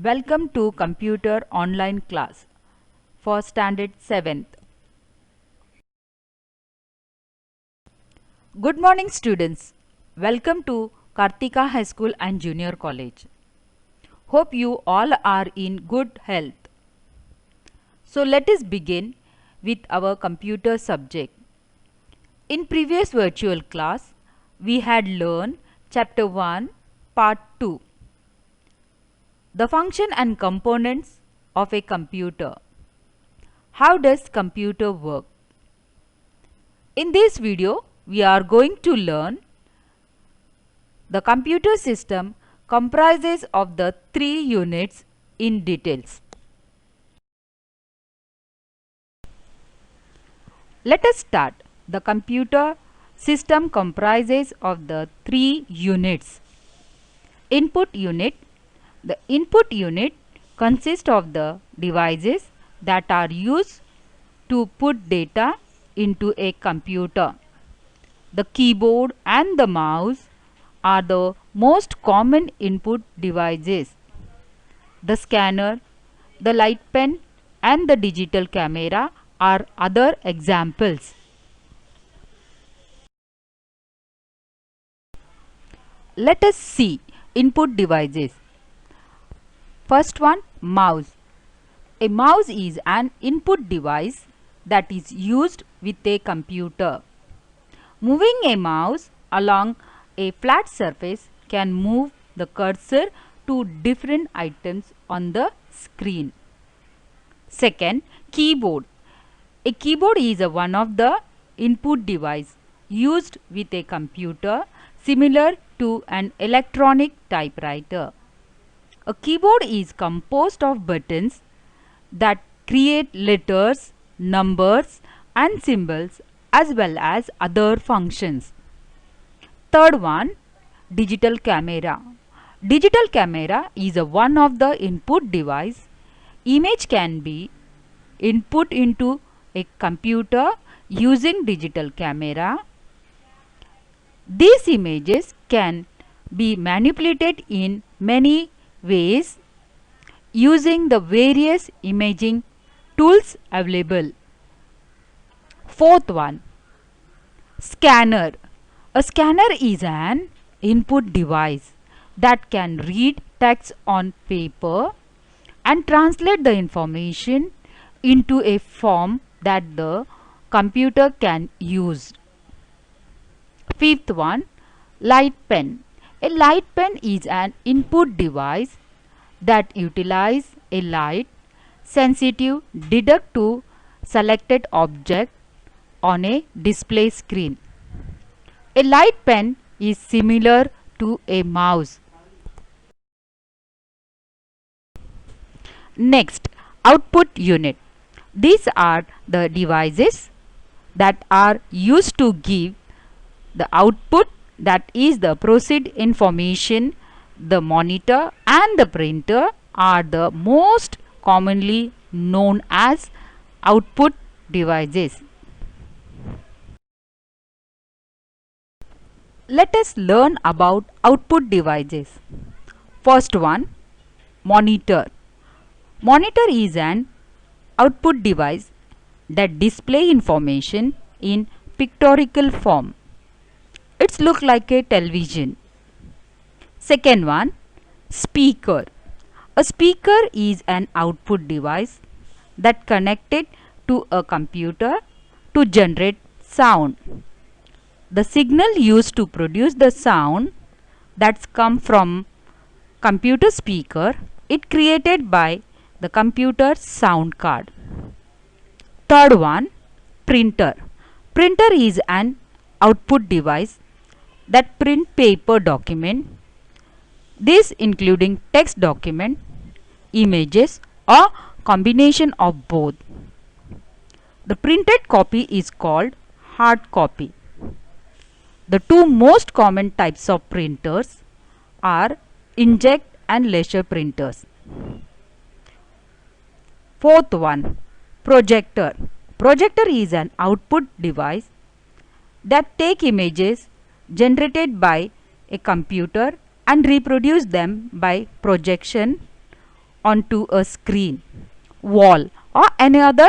Welcome to Computer Online Class for Standard 7th. Good morning students. Welcome to Kartika High School and Junior College. Hope you all are in good health. So let us begin with our computer subject. In previous virtual class, we had learned Chapter 1, Part 2. The function and components of a computer. How does computer work? In this video, we are going to learn the computer system comprises of the three units in details. Let us start. The computer system comprises of the three units. Input unit. The input unit consists of the devices that are used to put data into a computer. The keyboard and the mouse are the most common input devices. The scanner, the light pen and the digital camera are other examples. Let us see input devices. First one, mouse. A mouse is an input device that is used with a computer. Moving a mouse along a flat surface can move the cursor to different items on the screen. Second, keyboard. A keyboard is one of the input device used with a computer similar to an electronic typewriter. A keyboard is composed of buttons that create letters, numbers and symbols as well as other functions. Third one, digital camera. Digital camera is one of the input device. Image can be input into a computer using digital camera. These images can be manipulated in many ways using the various imaging tools available. Fourth one, scanner. A scanner is an input device that can read text on paper and translate the information into a form that the computer can use. Fifth one, light pen. A light pen is an input device that utilizes a light sensitive detector to selected object on a display screen. A light pen is similar to a mouse. Next, output unit. These are the devices that are used to give the output, that is the processed information. The monitor and the printer are the most commonly known as output devices. Let us learn about output devices. First one, monitor. Monitor is an output device that displays information in pictorial form. It's look like a television. Second one, speaker. A speaker is an output device that connected to a computer to generate sound. The signal used to produce the sound that's come from computer speaker, it created by the computer sound card. Third one, printer. Printer is an output device that print paper document. This including text document, images or combination of both. The printed copy is called hard copy. The two most common types of printers are inkjet and laser printers. Fourth one, projector. Projector is an output device that take images generated by a computer and reproduce them by projection onto a screen, wall or any other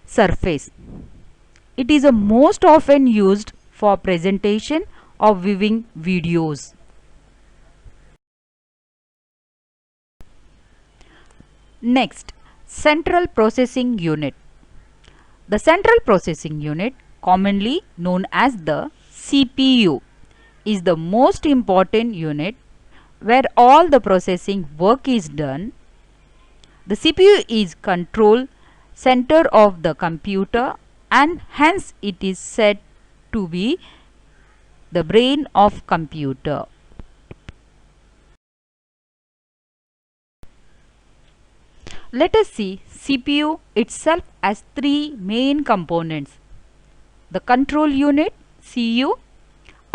surface. It is a most often used for presentation or viewing videos. Next, Central Processing Unit. The Central Processing Unit, commonly known as the CPU, is the most important unit where all the processing work is done. The CPU is control center of the computer and hence it is said to be the brain of computer. Let us see CPU itself as three main components: the control unit CU,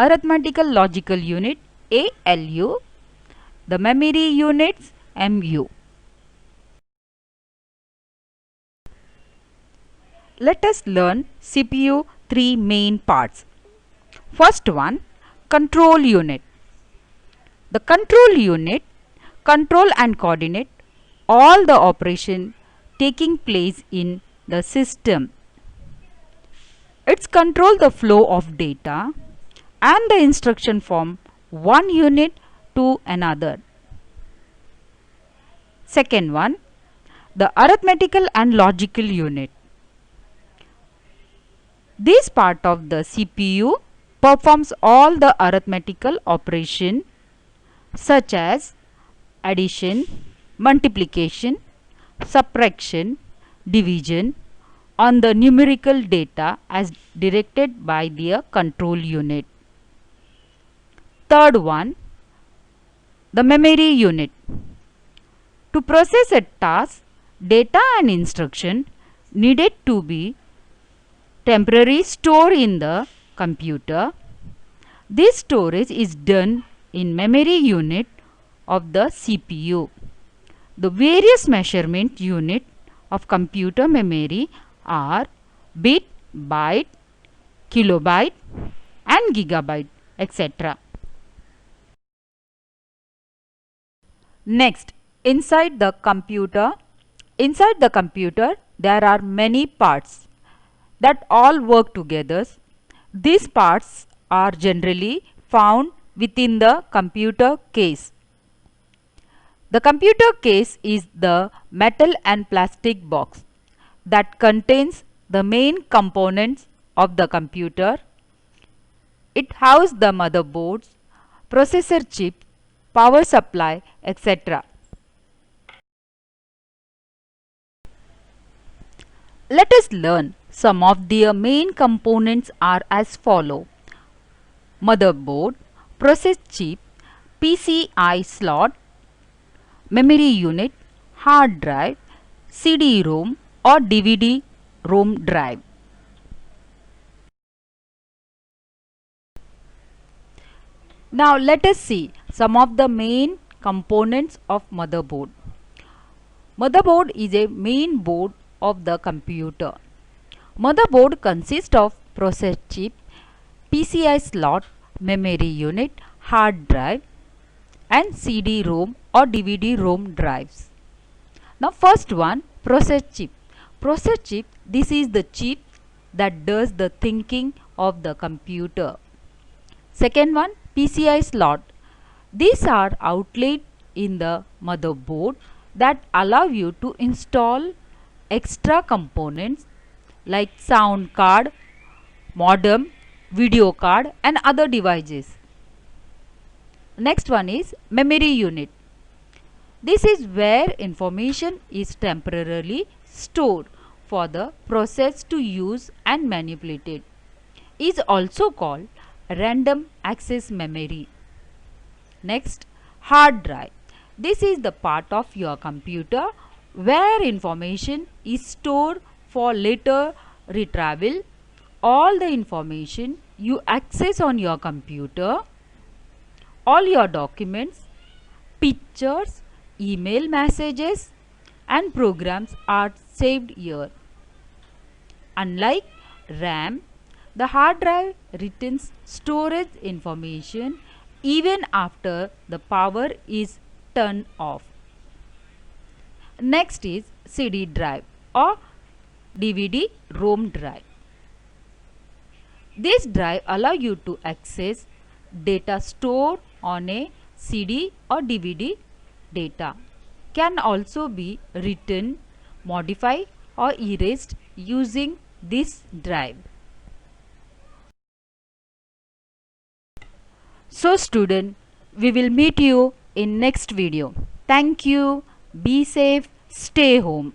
arithmetical logical unit ALU, the memory units MU. Let us learn CPU three main parts. First one, control unit. The control unit control and coordinate all the operation taking place in the system. It's control the flow of data and the instruction from one unit to another. Second one, the arithmetical and logical unit. This part of the CPU performs all the arithmetical operation such as addition, multiplication, subtraction, division on the numerical data as directed by the control unit. Third one, the memory unit. To process a task, data and instruction needed to be temporarily stored in the computer. This storage is done in memory unit of the CPU. The various measurement unit of computer memory are bit, byte, kilobyte and gigabyte, etc. Next, inside the computer there are many parts that all work together. These parts are generally found within the computer case. The computer case is the metal and plastic box that contains the main components of the computer. It houses the motherboards, processor chip, power supply, etc. Let us learn some of their main components are as follow: motherboard, process chip, PCI slot, memory unit, hard drive, CD-ROM or DVD-ROM drive. Now let us see some of the main components of motherboard. Motherboard is a main board of the computer. Motherboard consists of process chip, PCI slot, memory unit, hard drive and CD-ROM or DVD-ROM drives. Now first one, process chip. Process chip, this is the chip that does the thinking of the computer. Second one, PCI slot. These are outlet in the motherboard that allow you to install extra components like sound card, modem, video card and other devices. Next one is memory unit. This is where information is temporarily stored for the process to use and manipulate it. Is also called random access memory. Next, hard drive. This is the part of your computer where information is stored for later retrieval. All the information you access on your computer, all your documents, pictures, email messages and programs are saved here. Unlike RAM, the hard drive retains storage information even after the power is turned off. Next is CD drive or DVD ROM drive. This drive allow you to access data stored on a CD or DVD. Data can also be written, modified or erased using this drive. So student, we will meet you in next video. Thank you. Be safe. Stay home.